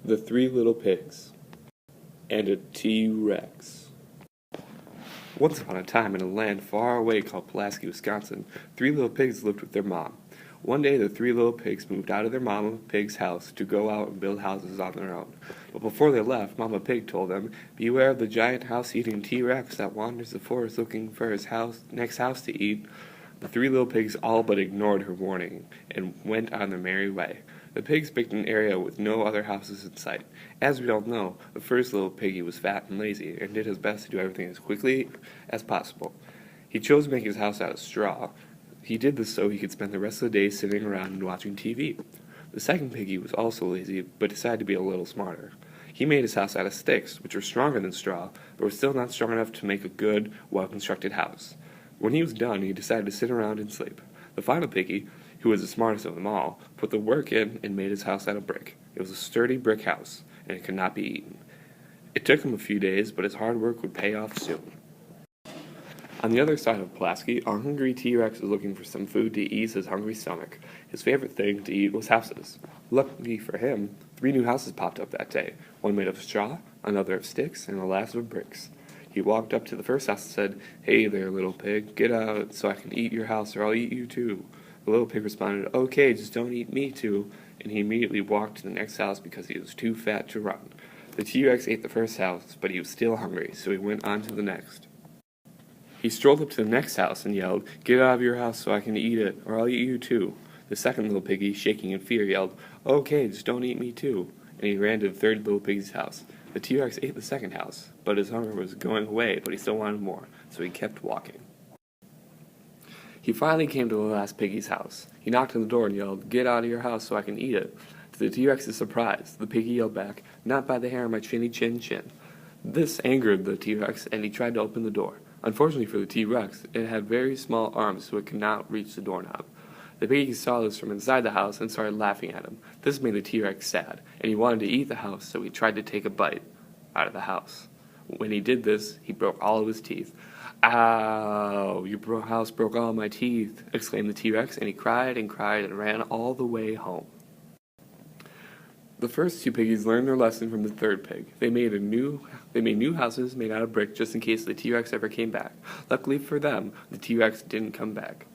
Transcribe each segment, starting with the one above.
The Three Little Pigs and a T-Rex. Once upon a time, in a land far away called Pulaski, Wisconsin, three little pigs lived with their mom. One day, the three little pigs moved out of their Mama Pig's house to go out and build houses on their own. But before they left, Mama Pig told them, "Beware of the giant house-eating T-Rex that wanders the forest looking for his next house to eat." The three little pigs all but ignored her warning and went on their merry way. The pigs picked an area with no other houses in sight. As we all know, the first little piggy was fat and lazy and did his best to do everything as quickly as possible. He chose to make his house out of straw. He did this so he could spend the rest of the day sitting around and watching TV. The second piggy was also lazy, but decided to be a little smarter. He made his house out of sticks, which were stronger than straw, but were still not strong enough to make a good, well-constructed house. When he was done, he decided to sit around and sleep. The final piggy, who was the smartest of them all, put the work in and made his house out of brick. It was a sturdy brick house, and it could not be eaten. It took him a few days, but his hard work would pay off soon. On the other side of Pulaski, a hungry T-Rex was looking for some food to ease his hungry stomach. His favorite thing to eat was houses. Luckily for him, 3 new houses popped up that day, one made of straw, another of sticks, and the last of bricks. He walked up to the first house and said, "Hey there, little pig, get out so I can eat your house or I'll eat you too." The little pig responded, "Okay, just don't eat me too," and he immediately walked to the next house because he was too fat to run. The T-Rex ate the first house, but he was still hungry, so he went on to the next. He strolled up to the next house and yelled, "Get out of your house so I can eat it, or I'll eat you too." The second little piggy, shaking in fear, yelled, "Okay, just don't eat me too," and he ran to the third little piggy's house. The T-Rex ate the second house, but his hunger was going away, but he still wanted more, so he kept walking. He finally came to the last piggy's house. He knocked on the door and yelled, "Get out of your house so I can eat it." To the T-Rex's surprise, the piggy yelled back, "Not by the hair of my chinny chin chin." This angered the T-Rex, and he tried to open the door. Unfortunately for the T-Rex, it had very small arms, so it could not reach the doorknob. The piggy saw this from inside the house and started laughing at him. This made the T-Rex sad, and he wanted to eat the house, so he tried to take a bite out of the house. When he did this, he broke all of his teeth. "Ow, your house broke all my teeth," exclaimed the T-Rex, and he cried and cried and ran all the way home. The first 2 piggies learned their lesson from the third pig. They made new houses made out of brick just in case the T-Rex ever came back. Luckily for them, the T-Rex didn't come back.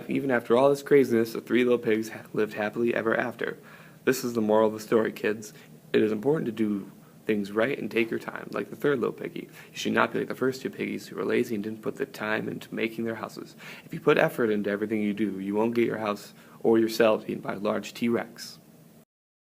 Even after all this craziness, the 3 little pigs lived happily ever after. This is the moral of the story, kids. It is important to do things right and take your time, like the third little piggy. You should not be like the first 2 piggies who were lazy and didn't put the time into making their houses. If you put effort into everything you do, you won't get your house or yourself eaten by a large T-Rex.